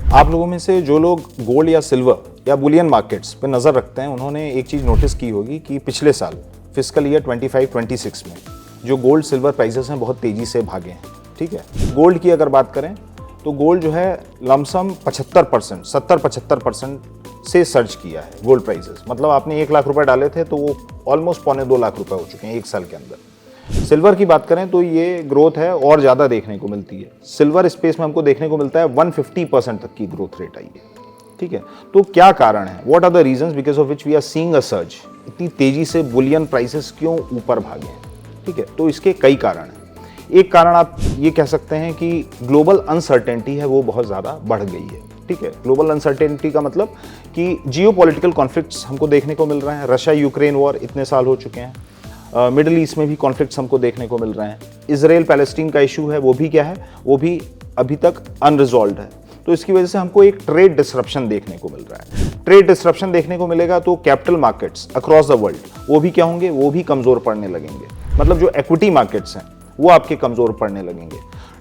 आप लोगों में से जो लोग गोल्ड या सिल्वर या बुलियन मार्केट्स पे नज़र रखते हैं, उन्होंने एक चीज़ नोटिस की होगी कि पिछले साल फिस्कल ईयर 25-26 में जो गोल्ड सिल्वर प्राइसेस हैं बहुत तेज़ी से भागे हैं। ठीक है, गोल्ड की अगर बात करें तो गोल्ड जो है लमसम 75%, 70-75% से सर्च किया है गोल्ड प्राइसेस। मतलब आपने 1 लाख रुपए डाले थे तो वो ऑलमोस्ट 1.25 लाख रुपए हो चुके हैं 1 साल के अंदर। सिल्वर की बात करें तो ये ग्रोथ है और ज़्यादा देखने को मिलती है। सिल्वर स्पेस में हमको देखने को मिलता है 150% तक की ग्रोथ रेट आई है। ठीक है, तो क्या कारण है, what are the reasons because of which we are seeing a surge, इतनी तेजी से बुलियन प्राइसेस क्यों ऊपर भागे हैं। ठीक है, तो इसके कई कारण हैं। एक कारण आप ये कह सकते हैं कि ग्लोबल अनसर्टेनिटी है वो बहुत ज़्यादा बढ़ गई है। ठीक है, ग्लोबल अनसर्टेनिटी का मतलब कि जियोपॉलिटिकल कॉन्फ्लिक्ट्स हमको देखने को मिल रहे हैं। रशिया यूक्रेन वॉर इतने साल हो चुके हैं, मिडिल ईस्ट में भी कॉन्फ्लिक्ट्स हमको देखने को मिल रहे हैं। इजराइल पैलेस्टीन का इशू है, वो भी क्या है, वो भी अभी तक अनरिजॉल्व है। तो इसकी वजह से हमको एक ट्रेड डिसरप्शन देखने को मिल रहा है। ट्रेड डिसरप्शन देखने को मिलेगा तो capital markets across the world वो भी क्या होंगे, वो भी कमज़ोर पड़ने लगेंगे। मतलब जो इक्विटी मार्केट्स हैं वो आपके कमज़ोर पड़ने लगेंगे।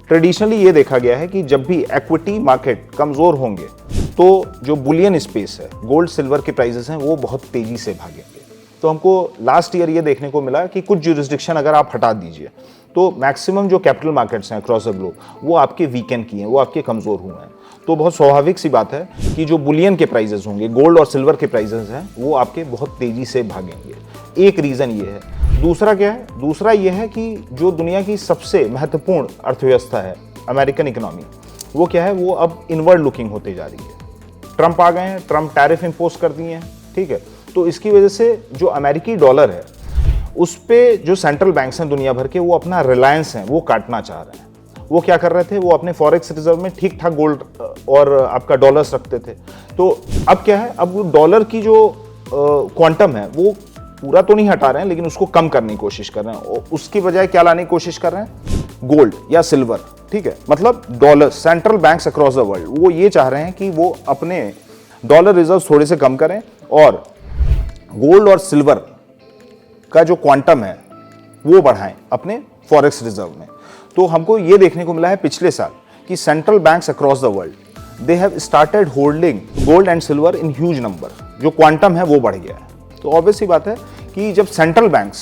ट्रेडिशनली ये देखा गया है कि जब भी इक्विटी मार्केट कमज़ोर होंगे तो जो बुलियन स्पेस है, गोल्ड सिल्वर के प्राइसेस हैं, वो बहुत तेज़ी से भागेंगे। तो हमको लास्ट ईयर ये देखने को मिला कि कुछ ज्यूरिसडिक्शन अगर आप हटा दीजिए तो मैक्सिमम जो कैपिटल मार्केट्स हैं अक्रॉस द ग्लोब वो आपके वीकेंड की हैं, वो आपके कमज़ोर हुए हैं। तो बहुत स्वाभाविक सी बात है कि जो बुलियन के प्राइसेस होंगे, गोल्ड और सिल्वर के प्राइसेस हैं, वो आपके बहुत तेज़ी से भागेंगे। एक रीज़न ये है। दूसरा क्या है, दूसरा ये है कि जो दुनिया की सबसे महत्वपूर्ण अर्थव्यवस्था है, अमेरिकन इकोनॉमी, वो क्या है, वो अब इनवर्ड लुकिंग होते जा रही है। ट्रंप आ गए हैं, ट्रंप टैरिफ इम्पोज कर दिए हैं। ठीक है, तो इसकी वजह से जो अमेरिकी डॉलर है उस पे जो सेंट्रल बैंक्स हैं दुनिया भर के, वो अपना रिलायंस है वो काटना चाह रहे हैं। वो क्या कर रहे थे, वो अपने फॉरेक्स रिजर्व में ठीक ठाक गोल्ड और आपका डॉलर्स रखते थे। तो अब क्या है, अब डॉलर की जो क्वांटम है वो पूरा तो नहीं हटा रहे हैं, लेकिन उसको कम करने की कोशिश कर रहे हैं। और उसकी बजाय क्या लाने की कोशिश कर रहे हैं, गोल्ड या सिल्वर। ठीक है, मतलब dollar, central banks across the world वो ये चाह रहे हैं कि वो अपने डॉलर रिजर्व थोड़े से कम करें और गोल्ड और सिल्वर का जो क्वांटम है वो बढ़ाएं अपने फॉरेक्स रिजर्व में। तो हमको ये देखने को मिला है पिछले साल कि central banks across the world they have started holding gold and silver in huge number. जो क्वांटम है वो बढ़ गया है। तो ऑब्वियस सी बात है कि जब सेंट्रल बैंक्स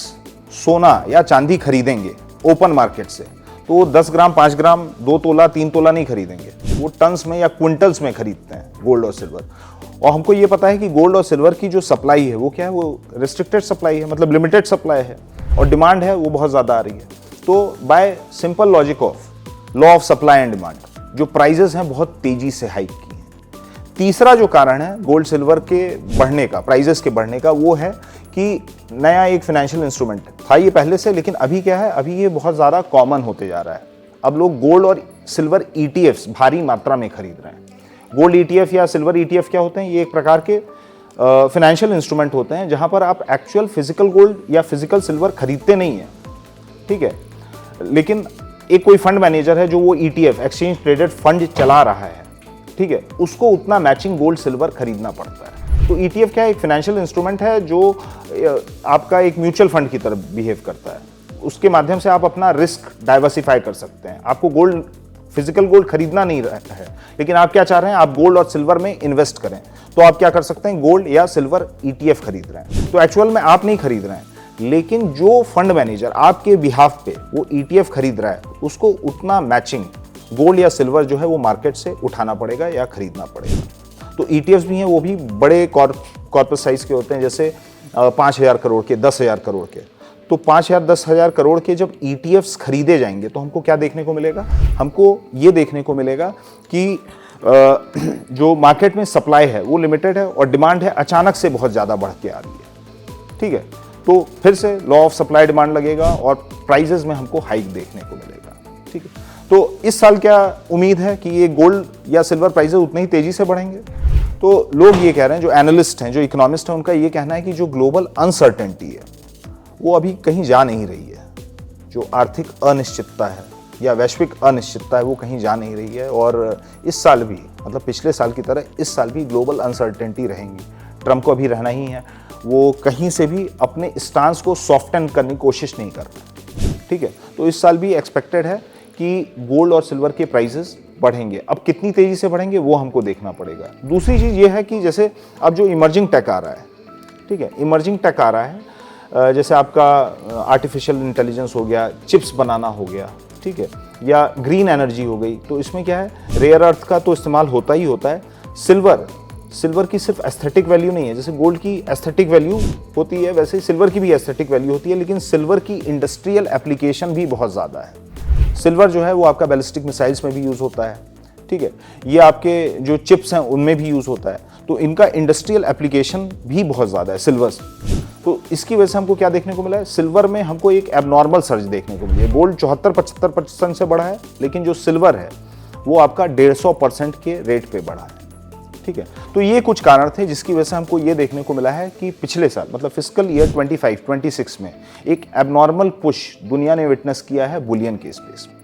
सोना या चांदी खरीदेंगे ओपन मार्केट से तो वो 10 ग्राम, 5 ग्राम, 2 तोला, 3 तोला नहीं खरीदेंगे, वो टन्स में या क्विंटल्स में खरीदते हैं गोल्ड और सिल्वर। और हमको ये पता है कि गोल्ड और सिल्वर की जो सप्लाई है वो क्या है, वो रिस्ट्रिक्टेड सप्लाई है, मतलब लिमिटेड सप्लाई है, और डिमांड है वो बहुत ज़्यादा आ रही है। तो bye simple logic of law of supply and demand जो प्राइजेस हैं बहुत तेज़ी से हाइक की हैं। तीसरा जो कारण है गोल्ड सिल्वर के बढ़ने का, प्राइजेस के बढ़ने का, वो है कि नया एक फाइनेंशियल इंस्ट्रूमेंट था ये पहले से, लेकिन अभी क्या है, अभी ये बहुत ज़्यादा कॉमन होते जा रहा है। अब लोग गोल्ड और सिल्वर ETFs भारी मात्रा में खरीद रहे हैं। गोल्ड ETF या सिल्वर ETF क्या होते हैं, ये एक प्रकार के फाइनेंशियल इंस्ट्रूमेंट होते हैं जहां पर आप एक्चुअल फिजिकल गोल्ड या फिजिकल सिल्वर खरीदते नहीं हैं। ठीक है, लेकिन एक कोई फंड मैनेजर है जो वो ETF एक्सचेंज ट्रेडेड फंड चला रहा है, ठीक है, उसको उतना मैचिंग गोल्ड सिल्वर खरीदना पड़ता है। तो ETF क्या है, एक फाइनेंशियल इंस्ट्रूमेंट है जो आपका एक म्यूचुअल फंड की तरह बिहेव करता है। उसके माध्यम से आप अपना रिस्क डाइवर्सिफाई कर सकते हैं। आपको गोल्ड, फिजिकल गोल्ड खरीदना नहीं रहता है, लेकिन आप क्या चाह रहे हैं, आप गोल्ड और सिल्वर में इन्वेस्ट करें, तो आप क्या कर सकते हैं, गोल्ड या सिल्वर ETF खरीद रहे हैं। तो एक्चुअल में आप नहीं खरीद रहे हैं, लेकिन जो फंड मैनेजर आपके बिहाफ पे वो ETF खरीद रहा है, उसको उतना मैचिंग गोल्ड या सिल्वर जो है वो मार्केट से उठाना पड़ेगा या खरीदना पड़ेगा। तो ETFs भी हैं, वो भी बड़े कॉर्पोरेट साइज के होते हैं, जैसे 5,000 करोड़ के, 10,000 करोड़ के। तो 5,000, 10,000 करोड़ के जब ETFs खरीदे जाएंगे तो हमको क्या देखने को मिलेगा, हमको ये देखने को मिलेगा कि जो मार्केट में सप्लाई है वो लिमिटेड है और डिमांड है अचानक से बहुत ज़्यादा बढ़ के आ रही है। ठीक है, तो फिर से लॉ ऑफ सप्लाई डिमांड लगेगा और प्राइजेस में हमको हाइक देखने को मिलेगा। ठीक है, तो इस साल क्या उम्मीद है कि ये गोल्ड या सिल्वर प्राइजेस उतने ही तेज़ी से बढ़ेंगे। तो लोग ये कह रहे हैं, जो एनालिस्ट हैं, जो इकोनॉमिस्ट हैं, उनका ये कहना है कि जो ग्लोबल अनसर्टेनिटी है वो अभी कहीं जा नहीं रही है। जो आर्थिक अनिश्चितता है या वैश्विक अनिश्चितता है वो कहीं जा नहीं रही है, और इस साल भी, मतलब पिछले साल की तरह इस साल भी ग्लोबल अनसर्टेनिटी रहेंगी। ट्रंप को अभी रहना ही है, वो कहीं से भी अपने स्टांस को सॉफ्टन करने की कोशिश नहीं कर रहे। ठीक है, तो इस साल भी एक्सपेक्टेड है कि गोल्ड और सिल्वर के प्राइसेस बढ़ेंगे। अब कितनी तेज़ी से बढ़ेंगे वो हमको देखना पड़ेगा। दूसरी चीज़ ये है कि जैसे अब जो इमर्जिंग टेक आ रहा है, ठीक है, इमर्जिंग टेक आ रहा है, जैसे आपका आर्टिफिशियल इंटेलिजेंस हो गया, चिप्स बनाना हो गया, ठीक है, या ग्रीन एनर्जी हो गई, तो इसमें क्या है, रेयर अर्थ का तो इस्तेमाल होता ही होता है। सिल्वर की सिर्फ एस्थेटिक वैल्यू नहीं है, जैसे गोल्ड की एस्थेटिक वैल्यू होती है वैसे सिल्वर की भी एस्थेटिक वैल्यू होती है, लेकिन सिल्वर की इंडस्ट्रियल एप्लीकेशन भी बहुत ज़्यादा है। सिल्वर जो है वो आपका बैलिस्टिक मिसाइल्स में भी यूज़ होता है, ठीक है, ये आपके जो चिप्स हैं उनमें भी यूज़ होता है, तो इनका इंडस्ट्रियल एप्लीकेशन भी बहुत ज़्यादा है सिल्वर। तो इसकी वजह से हमको क्या देखने को मिला है, सिल्वर में हमको एक एबनॉर्मल सर्ज देखने को मिली है। गोल्ड 74-75% से बढ़ा है, लेकिन जो सिल्वर है वो आपका 150% के रेट पे बढ़ा है, ठीक है। तो ये कुछ कारण थे जिसकी वजह से हमको ये देखने को मिला है कि पिछले साल मतलब फिस्कल ईयर 25-26 में एक एबनॉर्मल पुश दुनिया ने विटनेस किया है बुलियन के स्पेस में।